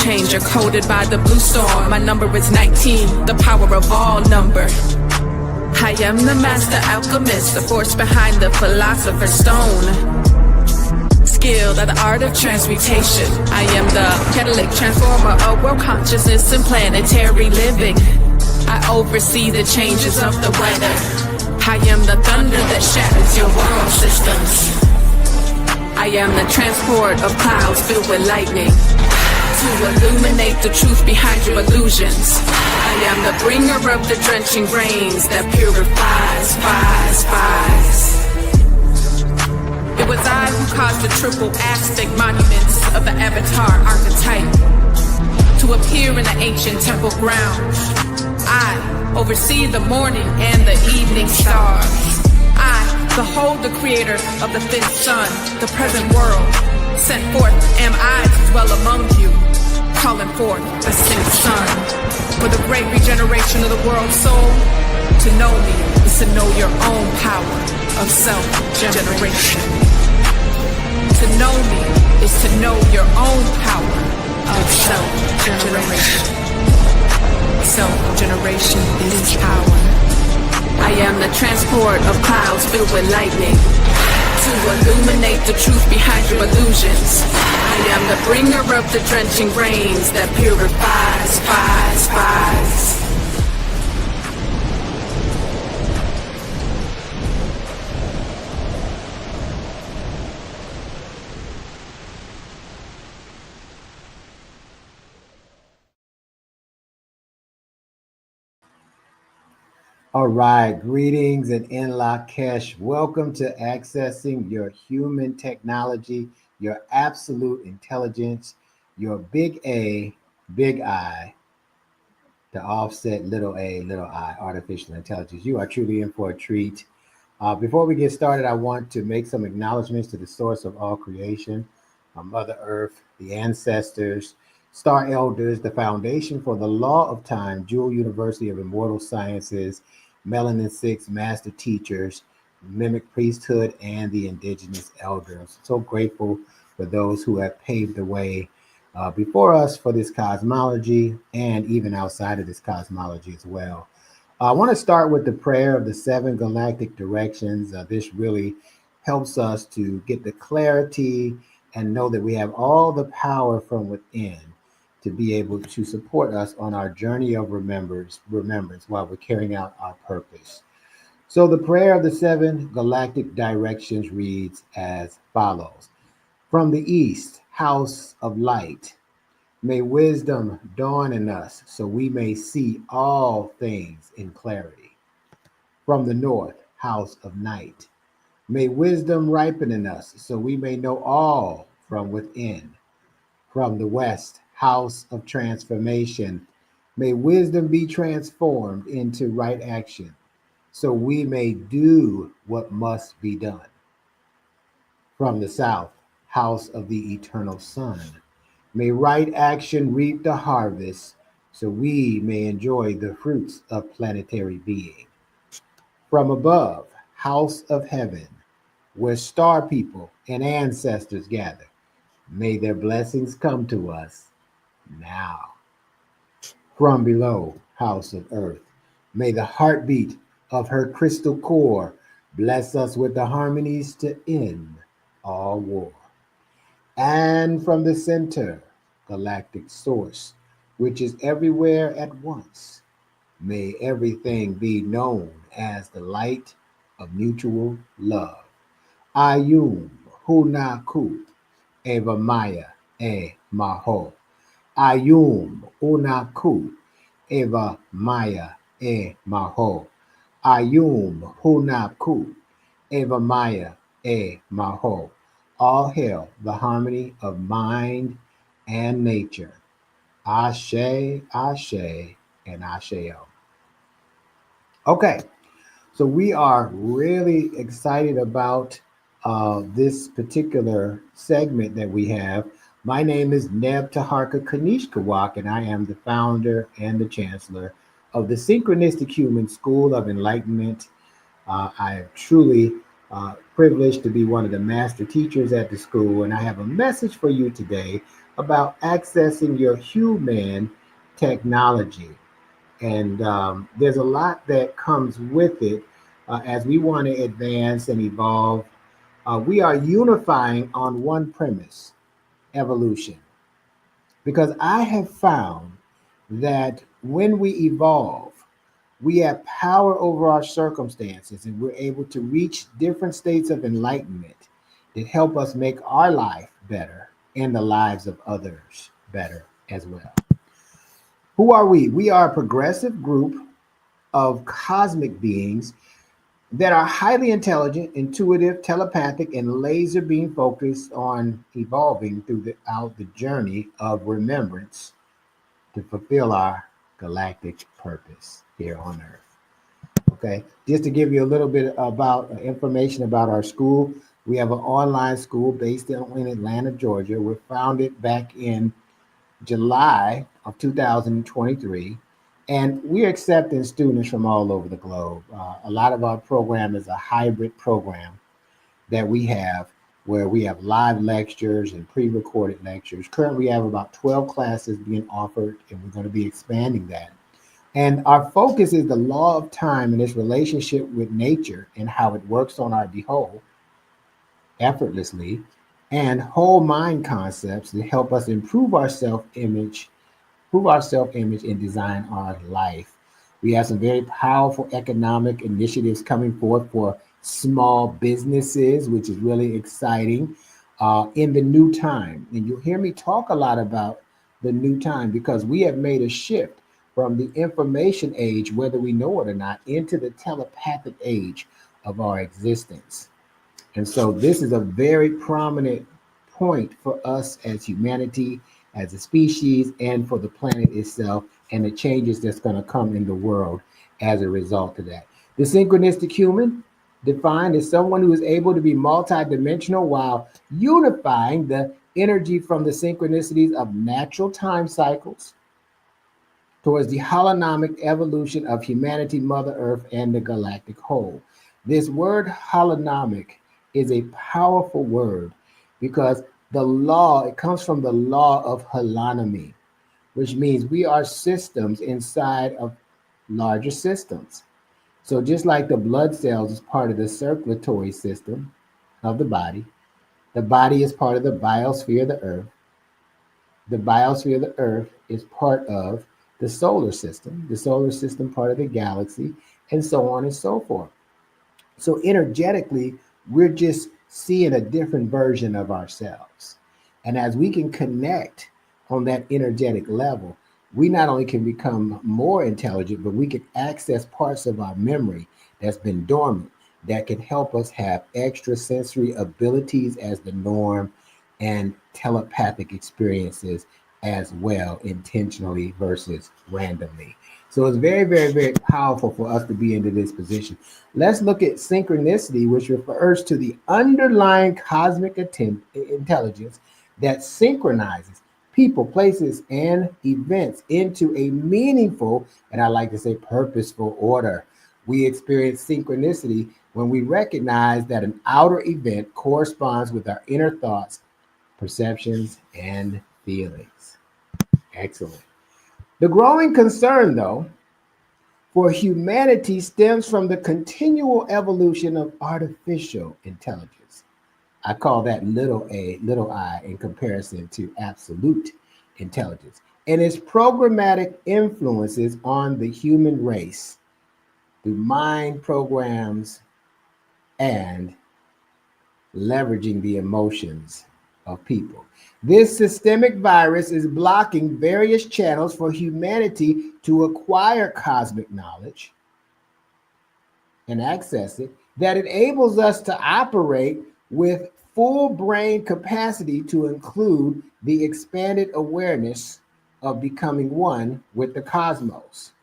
changer, coded by the blue storm. My number is 19, the power of all number. I am the master alchemist, the force behind the philosopher's stone. Skilled at the art of transmutation. I am the catalytic transformer of world consciousness and planetary living. I oversee the changes of the weather. I am the thunder that shatters your world systems. I am the transport of clouds filled with lightning to illuminate the truth behind your illusions. I am the bringer of the drenching rains that purifies, It was I who caused the triple Aztec monuments of the Avatar archetype to appear in the ancient temple grounds. I oversee the morning and the evening stars. I behold the creator of the fifth sun, the present world. Sent forth am I to dwell among you, calling forth the sixth sun. For the great regeneration of the world's soul, to know me is to know your own power of self-generation. To know me is to know your own power of self-generation. Self-generation is power. I am the transport of clouds filled with lightning to illuminate the truth behind your illusions. I am the bringer of the drenching rains that purifies. All right, greetings and in Lak'ech. Welcome to accessing your human technology, your absolute intelligence, your big A, big I, to offset little a, little I, artificial intelligence. You are truly in for a treat. Before we get started, I want to make some acknowledgments to the source of all creation, Mother Earth, the ancestors, star elders, the foundation for the law of time, Jewel University of Immortal Sciences, Melanin 6 master teachers, Mimic Priesthood, and the indigenous elders. So grateful for those who have paved the way before us for this cosmology and even outside of this cosmology as well. I want to start with the prayer of the 7 galactic directions. This really helps us to get the clarity and know that we have all the power from within to be able to support us on our journey of remembrance while we're carrying out our purpose. So the prayer of the 7 galactic directions reads as follows. From the east, house of light, may wisdom dawn in us so we may see all things in clarity. From the north, house of night, may wisdom ripen in us so we may know all from within. From the west, house of transformation, may wisdom be transformed into right action so we may do what must be done. From the south, house of the eternal sun, may right action reap the harvest so we may enjoy the fruits of planetary being. From above, house of heaven, where star people and ancestors gather, may their blessings come to us now. From below, house of earth, may the heartbeat of her crystal core bless us with the harmonies to end all war. And from the center, galactic source, which is everywhere at once, may everything be known as the light of mutual love. Ayum Hunaku Eva Maya E Maho. Ayum Unaku Eva Maya E Maho. Ayum Hunaku Eva Maya E Maho. All hail the harmony of mind and nature. Ashe, Ashe, and Asheo. Okay, so we are really excited about this particular segment that we have. My name is Neb Teharka Kin, and I am the founder and the chancellor of the Synchronistic Human School of Enlightenment. I am truly privileged to be one of the master teachers at the school, and I have a message for you today about accessing your human technology. And there's a lot that comes with it as we want to advance and evolve. We are unifying on one premise: evolution. Because I have found that when we evolve, we have power over our circumstances and we're able to reach different states of enlightenment that help us make our life better and the lives of others better as well. Who are we? We are a progressive group of cosmic beings that are highly intelligent, intuitive, telepathic, and laser beam focused on evolving throughout the journey of remembrance to fulfill our galactic purpose here on Earth. Okay, just to give you a little bit about information about our school, we have an online school based in Atlanta, Georgia. We're founded back in July of 2023, and we're accepting students from all over the globe. A lot of our program is a hybrid program that we have where we have live lectures and pre-recorded lectures. Currently, we have about 12 classes being offered, and we're going to be expanding that. And our focus is the law of time and its relationship with nature and how it works on our behold effortlessly, and whole mind concepts that help us improve our self-image and design our life. We have some very powerful economic initiatives coming forth for small businesses, which is really exciting in the new time. And you'll hear me talk a lot about the new time because we have made a shift from the information age, whether we know it or not, into the telepathic age of our existence. And so this is a very prominent point for us as humanity, as a species, and for the planet itself, and the changes that's going to come in the world as a result of that. The synchronistic human, defined as someone who is able to be multidimensional while unifying the energy from the synchronicities of natural time cycles towards the holonomic evolution of humanity, Mother Earth, and the galactic whole. This word holonomic is a powerful word because it comes from the law of holonomy, which means we are systems inside of larger systems. So just like the blood cells is part of the circulatory system of the body is part of the biosphere of the earth. The biosphere of the earth is part of the solar system part of the galaxy, and so on and so forth. So energetically, we're just seeing a different version of ourselves. And as we can connect on that energetic level, we not only can become more intelligent, but we can access parts of our memory that's been dormant that can help us have extrasensory abilities as the norm and telepathic experiences as well, intentionally versus randomly. So it's very, very, very powerful for us to be into this position. Let's look at synchronicity, which refers to the underlying cosmic intelligence that synchronizes people, places, and events into a meaningful, and I like to say purposeful order. We experience synchronicity when we recognize that an outer event corresponds with our inner thoughts, perceptions, and feelings. Excellent. The growing concern, though, for humanity stems from the continual evolution of artificial intelligence. I call that little I in comparison to absolute intelligence, and its programmatic influences on the human race through mind programs and leveraging the emotions of people. This systemic virus is blocking various channels for humanity to acquire cosmic knowledge and access it that enables us to operate with full brain capacity to include the expanded awareness of becoming one with the cosmos.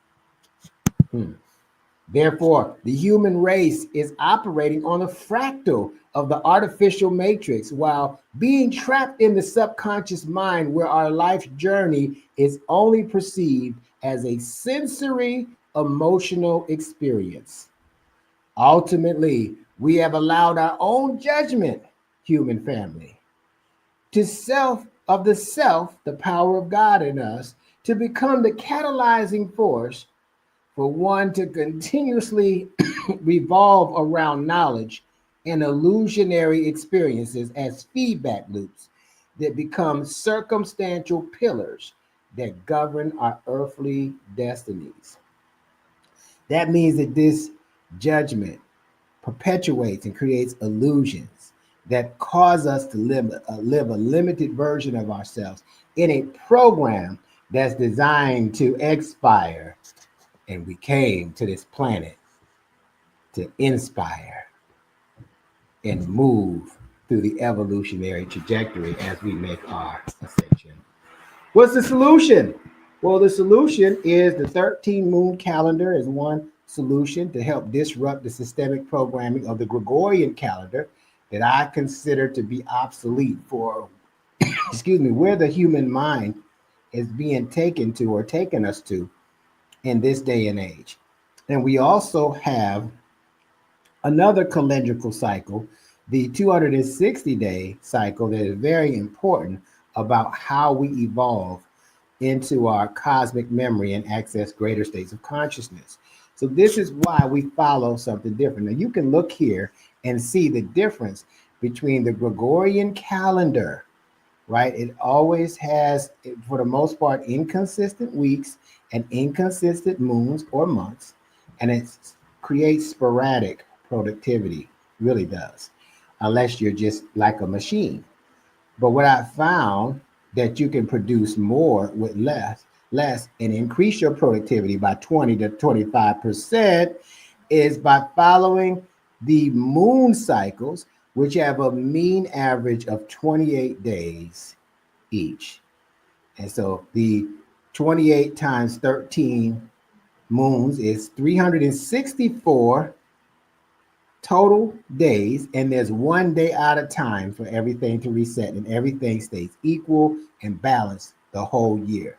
Therefore, the human race is operating on a fractal of the artificial matrix while being trapped in the subconscious mind where our life journey is only perceived as a sensory emotional experience. Ultimately, we have allowed our own judgment, human family, to of the self, the power of God in us, to become the catalyzing force for one to continuously revolve around knowledge and illusionary experiences as feedback loops that become circumstantial pillars that govern our earthly destinies. That means that this judgment perpetuates and creates illusions that cause us to live a limited version of ourselves in a program that's designed to expire. And we came to this planet to inspire and move through the evolutionary trajectory as we make our ascension. What's the solution? Well, the solution is the 13 moon calendar is one solution to help disrupt the systemic programming of the Gregorian calendar that I consider to be obsolete for, excuse me, where the human mind is being taken to or taken us to in this day and age. And we also have another calendrical cycle, the 260-day cycle, that is very important about how we evolve into our cosmic memory and access greater states of consciousness. So this is why we follow something different. Now you can look here and see the difference between the Gregorian calendar, right? It always has, for the most part, inconsistent weeks and inconsistent moons or months, and it creates sporadic productivity, really does, unless you're just like a machine. But what I found that you can produce more with less, and increase your productivity by 20 to 25% is by following the moon cycles, which have a mean average of 28 days each. And so the 28 times 13 moons is 364 total days, and there's 1 day at a time for everything to reset, and everything stays equal and balanced the whole year.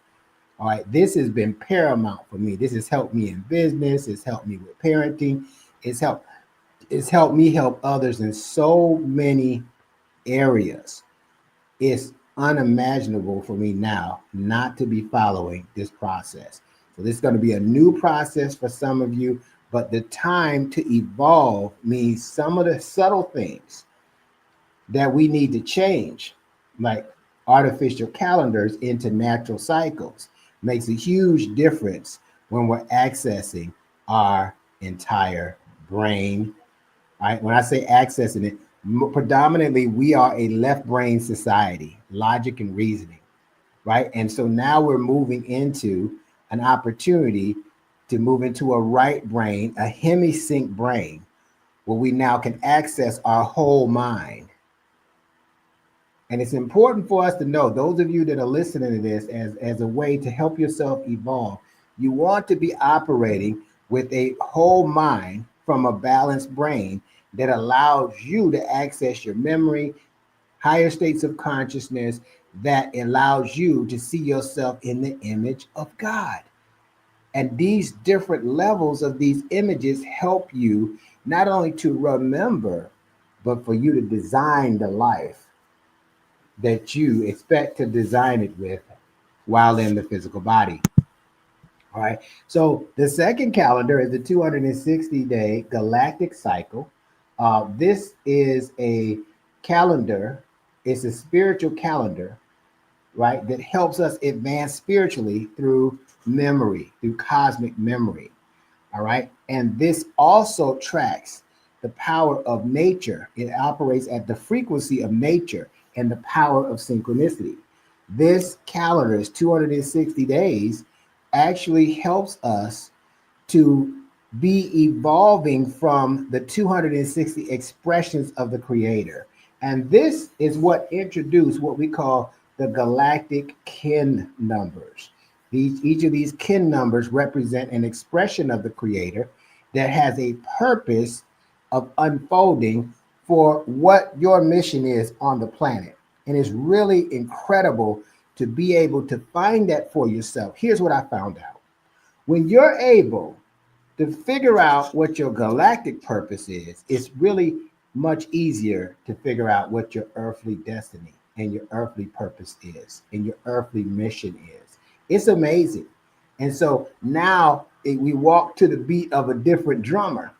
All right, this has been paramount for me. This has helped me in business. It's helped me with parenting. It's helped me help others in so many areas. It's unimaginable for me now not to be following this process. So this is going to be a new process for some of you, but the time to evolve means some of the subtle things that we need to change, like artificial calendars into natural cycles, makes a huge difference when we're accessing our entire brain. All right, when I say accessing it, predominantly we are a left brain society, logic and reasoning, right? And so now we're moving into an opportunity to move into a right brain, a hemisync brain, where we now can access our whole mind. And it's important for us to know, those of you that are listening to this as a way to help yourself evolve, you want to be operating with a whole mind from a balanced brain that allows you to access your memory, higher states of consciousness, that allows you to see yourself in the image of God. And these different levels of these images help you not only to remember, but for you to design the life that you expect to design it with while in the physical body. All right. So the second calendar is the 260-day galactic cycle. This is a calendar. It's a spiritual calendar, right, that helps us advance spiritually through memory, through cosmic memory. All right. And this also tracks the power of nature. It operates at the frequency of nature and the power of synchronicity. This calendar is 260 days, actually helps us to be evolving from the 260 expressions of the Creator. And this is what introduced what we call the Galactic Kin numbers. Each of these kin numbers represent an expression of the Creator that has a purpose of unfolding for what your mission is on the planet. And it's really incredible to be able to find that for yourself. Here's what I found out. When you're able to figure out what your galactic purpose is, it's really much easier to figure out what your earthly destiny and your earthly purpose is, and your earthly mission is. It's amazing. And so now we walk to the beat of a different drummer.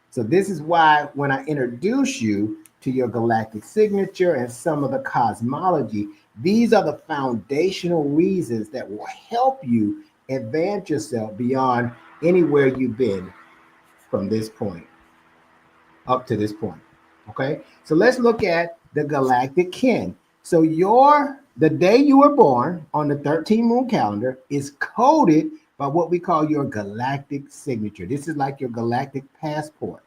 So this is why when I introduce you to your galactic signature and some of the cosmology, these are the foundational reasons that will help you advance yourself beyond anywhere you've been from this point up to this point. Okay, so let's look at the galactic kin. So the day you were born on the 13 moon calendar is coded by what we call your galactic signature. This is like your galactic passport.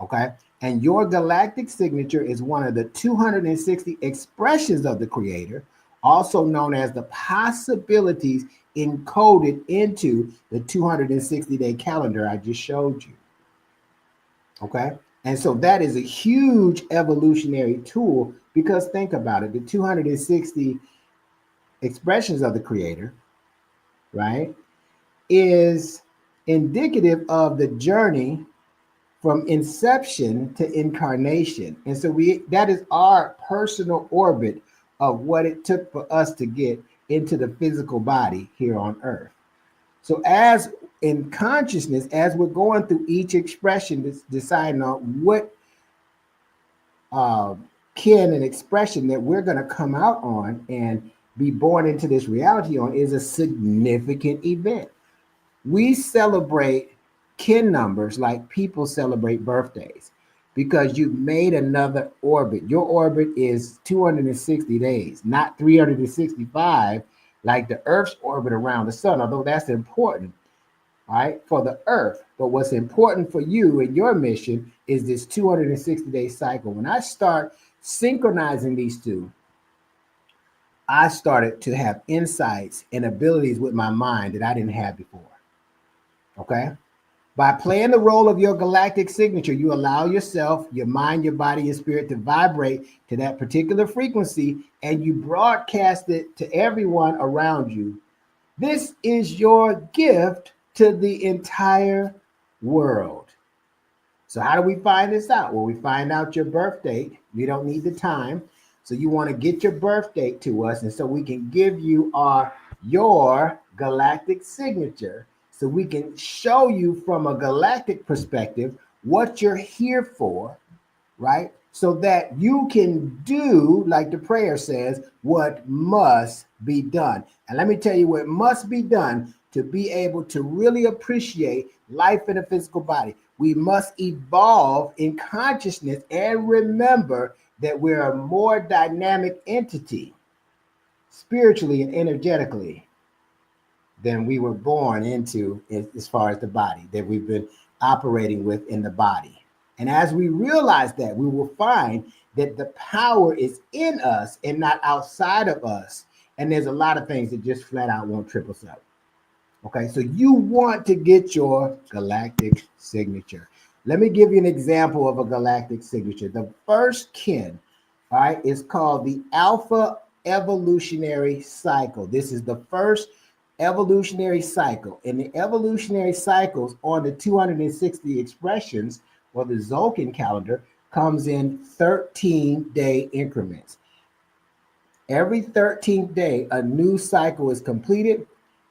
Okay, and your galactic signature is one of the 260 expressions of the creator, also known as the possibilities encoded into the 260-day calendar I just showed you. Okay, and so that is a huge evolutionary tool, because think about it, the 260 expressions of the creator, right, is indicative of the journey from inception to incarnation. And so that is our personal orbit of what it took for us to get into the physical body here on earth. So as in consciousness, as we're going through each expression, deciding on what kin and expression that we're going to come out on and be born into this reality on, is a significant event. We celebrate kin numbers like people celebrate birthdays, because you've made another orbit. Your orbit is 260 days, not 365 like the Earth's orbit around the sun, although that's important, right, for the Earth. But what's important for you and your mission is this 260-day cycle. When I start synchronizing these two, I started to have insights and abilities with my mind that I didn't have before. Okay? By playing the role of your galactic signature, you allow yourself, your mind, your body, your spirit to vibrate to that particular frequency, and you broadcast it to everyone around you. This is your gift to the entire world. So how do we find this out? Well, we find out your birth date. We don't need the time. So you want to get your birth date to us, and so we can give you your galactic signature, so we can show you from a galactic perspective what you're here for, right? So that you can do, like the prayer says, what must be done. And let me tell you what must be done to be able to really appreciate life in a physical body. We must evolve in consciousness and remember that we're a more dynamic entity, spiritually and energetically, than we were born into, as far as the body that we've been operating with in the body. And as we realize that, we will find that the power is in us and not outside of us. And there's a lot of things that just flat out won't trip us up. Okay, so you want to get your galactic signature. Let me give you an example of a galactic signature. The first kin, all right, is called the Alpha evolutionary cycle. This is the first evolutionary cycle. And the evolutionary cycles on the 260 expressions, or the Tzolk'in calendar, comes in 13-day increments. Every 13th day, a new cycle is completed,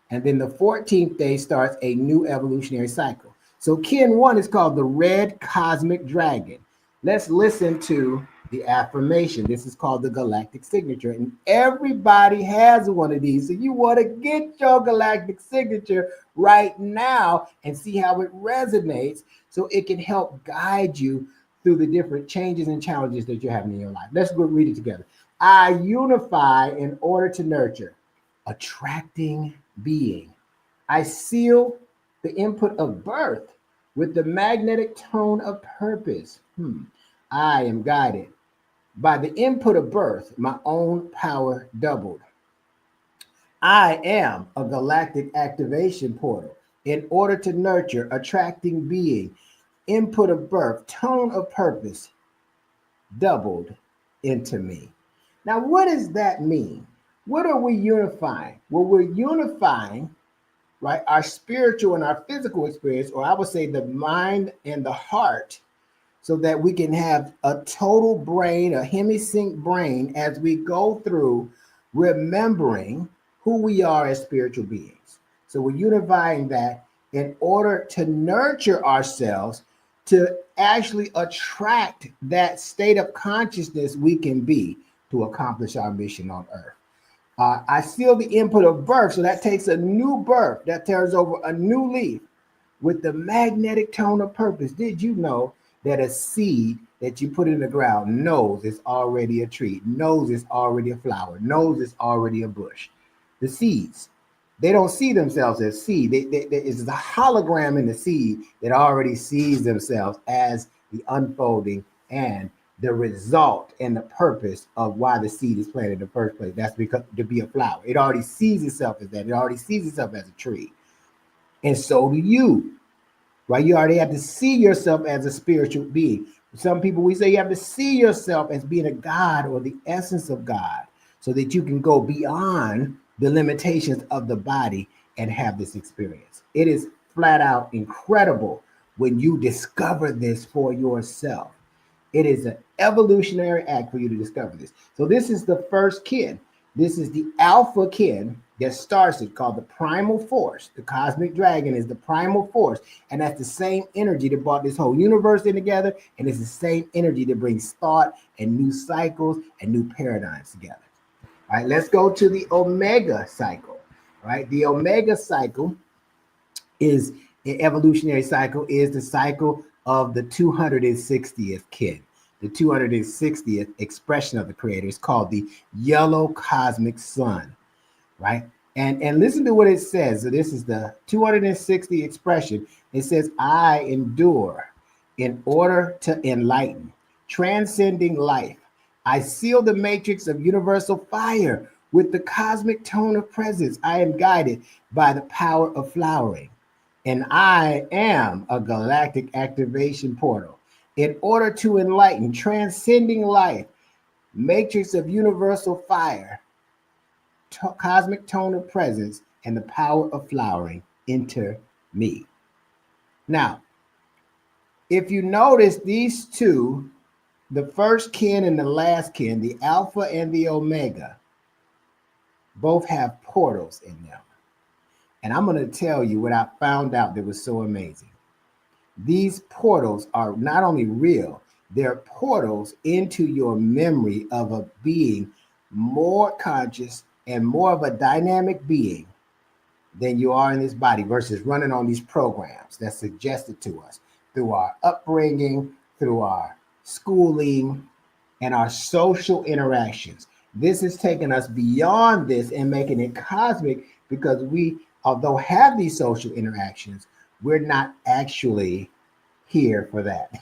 and then the 14th day starts a new evolutionary cycle. So kin 1 is called the red cosmic dragon. Let's listen to the affirmation. This is called the galactic signature, and everybody has one of these. So you want to get your galactic signature right now and see how it resonates, so it can help guide you through the different changes and challenges that you're having in your life. Let's go read it together. I unify in order to nurture, attracting being. I seal the input of birth with the magnetic tone of purpose. I am guided by the input of birth, my own power doubled. I am a galactic activation portal in order to nurture, attracting being, input of birth, tone of purpose doubled into me. Now, what does that mean? What are we unifying? Well, we're unifying, right, our spiritual and our physical experience, or I would say the mind and the heart, so that we can have a total brain, a hemisync brain, as we go through remembering who we are as spiritual beings. So we're unifying that in order to nurture ourselves to actually attract that state of consciousness we can be to accomplish our mission on earth. I seal the input of birth, so that takes a new birth, that tears over a new leaf with the magnetic tone of purpose. Did you know that a seed that you put in the ground knows it's already a tree, knows it's already a flower, knows it's already a bush? The seeds, they don't see themselves as seed. It's the hologram in the seed that already sees themselves as the unfolding and the result and the purpose of why the seed is planted in the first place. That's because to be a flower. It already sees itself as that. It already sees itself as a tree. And so do you, right? You already have to see yourself as a spiritual being. Some people, we say you have to see yourself as being a God or the essence of God so that you can go beyond the limitations of the body and have this experience. It is flat out incredible when you discover this for yourself. It is an evolutionary act for you to discover this. So this is the first kin. This is the alpha kin that starts it, called the primal force. The cosmic dragon is the primal force. And that's the same energy that brought this whole universe in together. And it's the same energy that brings thought and new cycles and new paradigms together. All right, let's go to the omega cycle. All right, the omega cycle is an evolutionary cycle, is the cycle of the 260th kin. The 260th expression of the creator is called the yellow cosmic sun, right? And listen to what it says. So this is the 260 expression. It says, I endure in order to enlighten, transcending life. I seal the matrix of universal fire with the cosmic tone of presence. I am guided by the power of flowering. And I am a galactic activation portal. In order to enlighten, transcending life, matrix of universal fire, cosmic tone of presence, and the power of flowering, enter me. Now, if you notice these two, the first kin and the last kin, the alpha and the omega, both have portals in them. And I'm going to tell you what I found out that was so amazing. These portals are not only real, they're portals into your memory of a being more conscious and more of a dynamic being than you are in this body versus running on these programs that's suggested to us through our upbringing, through our schooling, and our social interactions. This has taken us beyond this and making it cosmic because we, although have these social interactions, we're not actually here for that.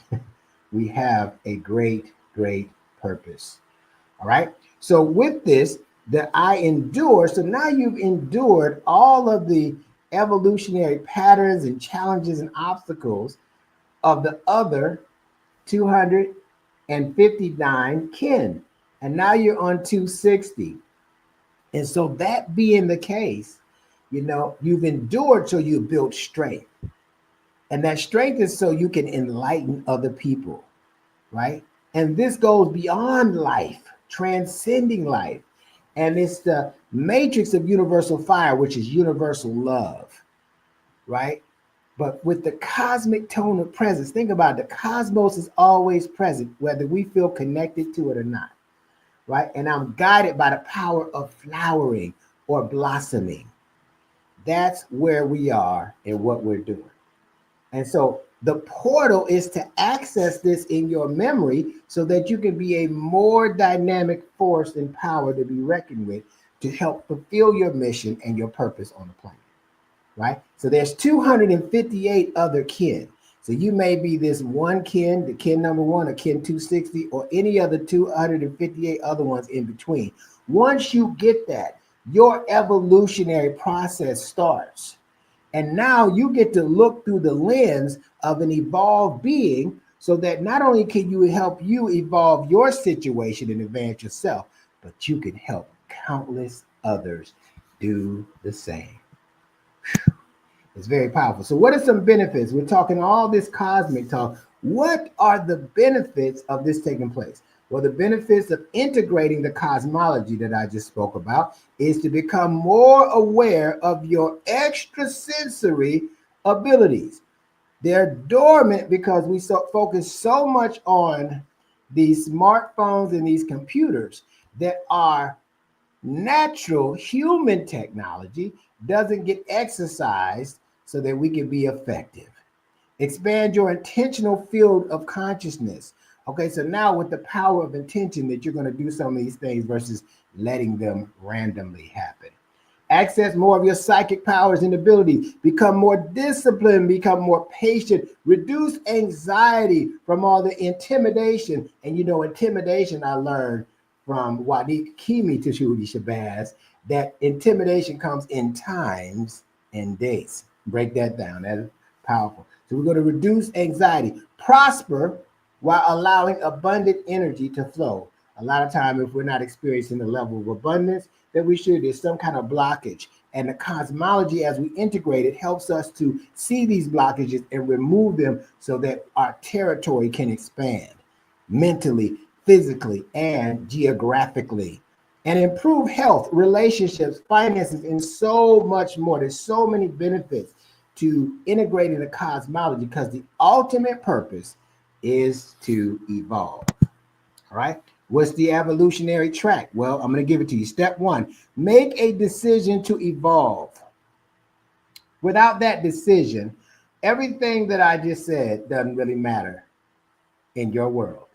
We have a great, great purpose. All right. So with this, that I endure, so now you've endured all of the evolutionary patterns and challenges and obstacles of the other 259 kin. And now you're on 260. And so that being the case, you know, you've endured so you built strength. And that strength is so you can enlighten other people, right? And this goes beyond life, transcending life. And it's the matrix of universal fire, which is universal love, right? But with the cosmic tone of presence, think about it, the cosmos is always present, whether we feel connected to it or not, right? And I'm guided by the power of flowering or blossoming. That's where we are and what we're doing. And so the portal is to access this in your memory so that you can be a more dynamic force and power to be reckoned with to help fulfill your mission and your purpose on the planet, right? So there's 258 other kin. So you may be this one kin, the kin number one, or kin 260, or any other 258 other ones in between. Once you get that, your evolutionary process starts. And now you get to look through the lens of an evolved being so that not only can you help you evolve your situation and advance yourself, but you can help countless others do the same. Whew. It's very powerful. So what are some benefits? We're talking all this cosmic talk. What are the benefits of this taking place? Well, the benefits of integrating the cosmology that I just spoke about is to become more aware of your extrasensory abilities. They're dormant because we focus so much on these smartphones and these computers that our natural human technology doesn't get exercised so that we can be effective. Expand your intentional field of consciousness. Okay, so now with the power of intention that you're going to do some of these things versus letting them randomly happen. Access more of your psychic powers and abilities. Become more disciplined, become more patient, reduce anxiety from all the intimidation. And intimidation I learned from Wanique Kimi Tashudi Shabazz, that intimidation comes in times and days. Break that down. That is powerful. So we're going to reduce anxiety, prosper while allowing abundant energy to flow. A lot of time, if we're not experiencing the level of abundance that we should, there's some kind of blockage. And the cosmology, as we integrate it, helps us to see these blockages and remove them so that our territory can expand mentally, physically, and geographically, and improve health, relationships, finances, and so much more. There's so many benefits to integrating the cosmology because the ultimate purpose is to evolve. All right. What's the evolutionary track? Well, I'm going to give it to you. Step one, make a decision to evolve. Without that decision, everything that I just said doesn't really matter in your world.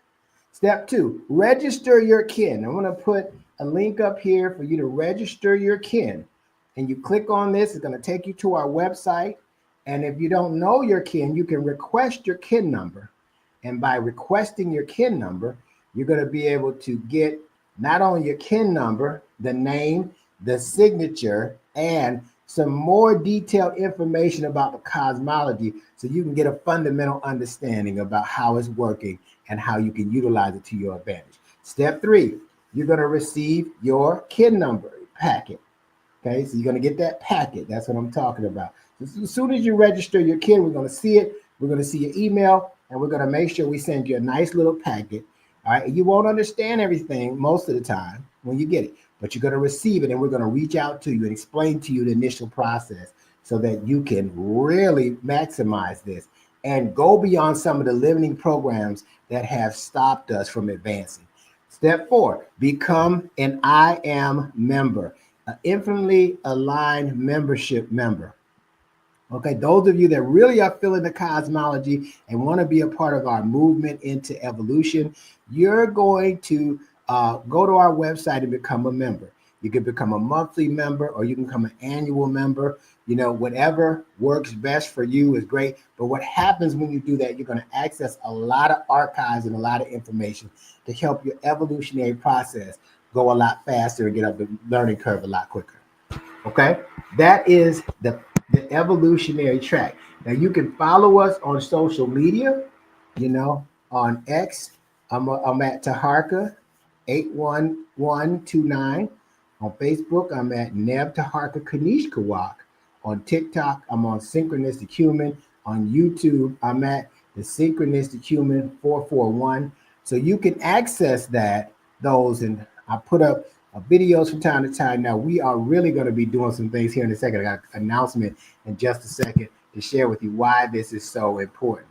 Step two, register your kin. I'm going to put a link up here for you to register your kin. And you click on this, it's going to take you to our website. And if you don't know your kin, you can request your kin number. And by requesting your kin number, you're going to be able to get not only your kin number, the name, the signature, and some more detailed information about the cosmology so you can get a fundamental understanding about how it's working and how you can utilize it to your advantage. Step three, you're going to receive your kin number packet. Okay, so you're going to get that packet. That's what I'm talking about. As soon as you register your kin, we're going to see it. We're going to see your email, and we're going to make sure we send you a nice little packet. All right, you won't understand everything most of the time when you get it, but you're going to receive it, and we're going to reach out to you and explain to you the initial process so that you can really maximize this and go beyond some of the limiting programs that have stopped us from advancing. Step four, become an I Am member, an infinitely aligned membership member. Okay, those of you that really are feeling the cosmology and want to be a part of our movement into evolution, you're going to go to our website and become a member. You can become a monthly member or you can become an annual member. Whatever works best for you is great. But what happens when you do that, you're going to access a lot of archives and a lot of information to help your evolutionary process go a lot faster and get up the learning curve a lot quicker. Okay, that is the evolutionary track. Now you can follow us on social media, on X. I'm at Teharka 81129. On Facebook, I'm at Neb Teharka Kin. On TikTok, I'm on Synchronistic Human. On YouTube, I'm at the Synchronistic Human 441. So you can access those, and I put up videos from time to time. Now we are really going to be doing some things here in a second. I got an announcement in just a second to share with you why this is so important.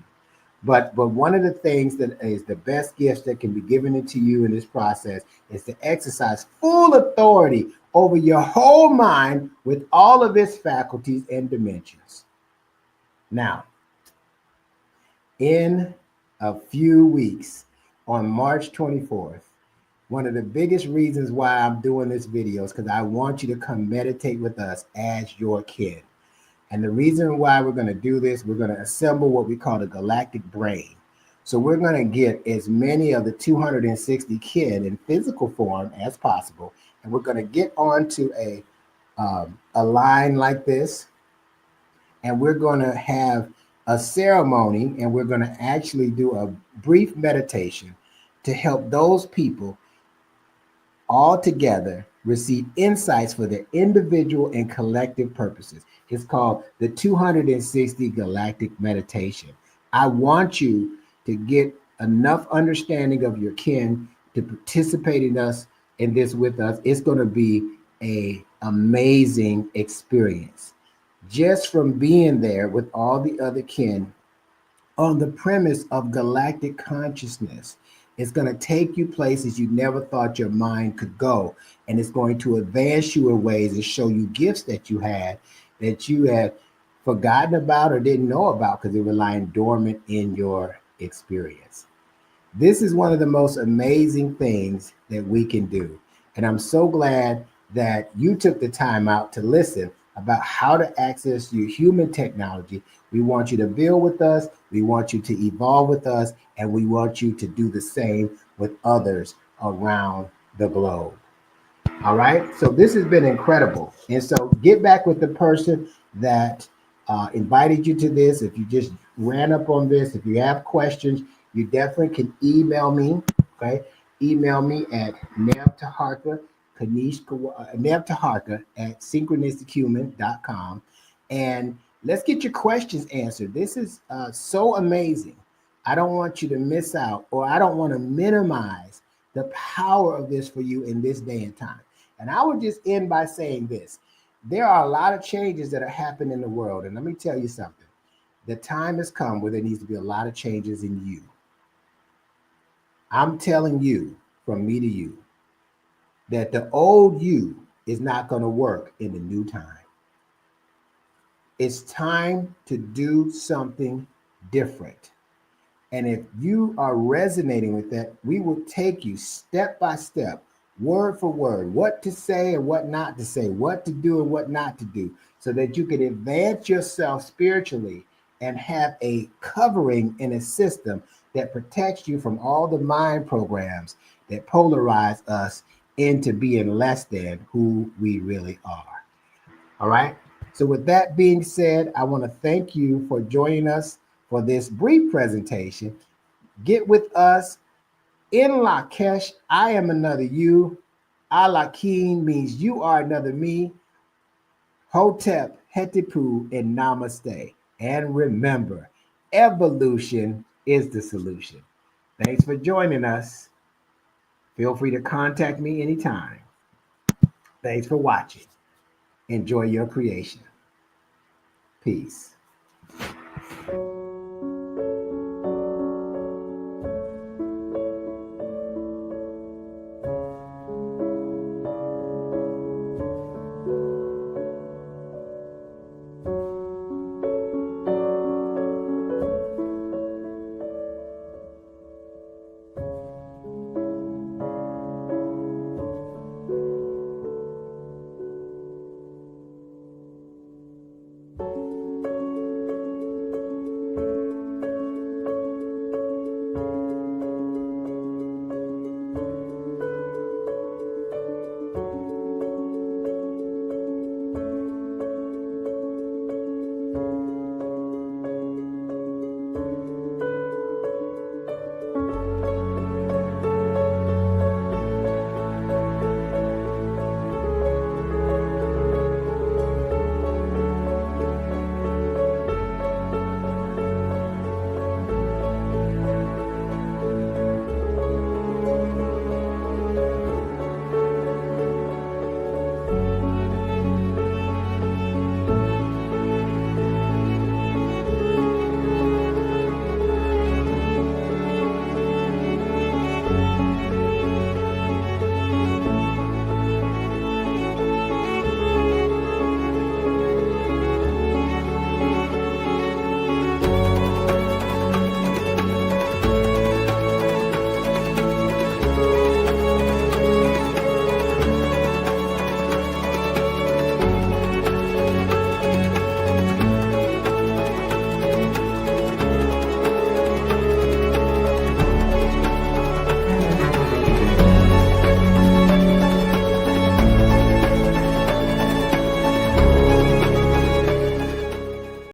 But one of the things that is the best gifts that can be given into you in this process is to exercise full authority over your whole mind with all of its faculties and dimensions. Now, in a few weeks, on March 24th, one of the biggest reasons why I'm doing this video is because I want you to come meditate with us as your kin. And the reason why we're going to do this, we're going to assemble what we call the galactic brain. So we're going to get as many of the 260 kin in physical form as possible. And we're going to get onto a line like this. And we're going to have a ceremony, and we're going to actually do a brief meditation to help those people all together receive insights for their individual and collective purposes. It's called the 260 Galactic Meditation. I want you to get enough understanding of your kin to participate in this with us, it's going to be a amazing experience. Just from being there with all the other kin on the premise of galactic consciousness. It's going to take you places you never thought your mind could go. And it's going to advance you in ways and show you gifts that you had forgotten about or didn't know about because they were lying dormant in your experience. This is one of the most amazing things that we can do. And I'm so glad that you took the time out to listen about how to access your human technology. We want you to build with us, we want you to evolve with us, and we want you to do the same with others around the globe. All right. So this has been incredible. And so get back with the person that invited you to this. If you just ran up on this, if you have questions, you definitely can email me. Okay. Email me at Neb Teharka, Neb Teharka at synchronistichuman.com. And let's get your questions answered. This is so amazing. I don't want you to miss out, or I don't want to minimize the power of this for you in this day and time. And I would just end by saying this. There are a lot of changes that are happening in the world. And let me tell you something. The time has come where there needs to be a lot of changes in you. I'm telling you, from me to you, that the old you is not going to work in the new time. It's time to do something different. And if you are resonating with that, we will take you step by step, word for word, what to say and what not to say, what to do and what not to do, so that you can advance yourself spiritually and have a covering in a system that protects you from all the mind programs that polarize us into being less than who we really are. All right. So with that being said, I want to thank you for joining us for this brief presentation. Get with us in Lak'ech. I am another you. Ala K'in means you are another me. Hotep, Hetipu, and Namaste. And remember, evolution is the solution. Thanks for joining us. Feel free to contact me anytime. Thanks for watching. Enjoy your creation. Peace.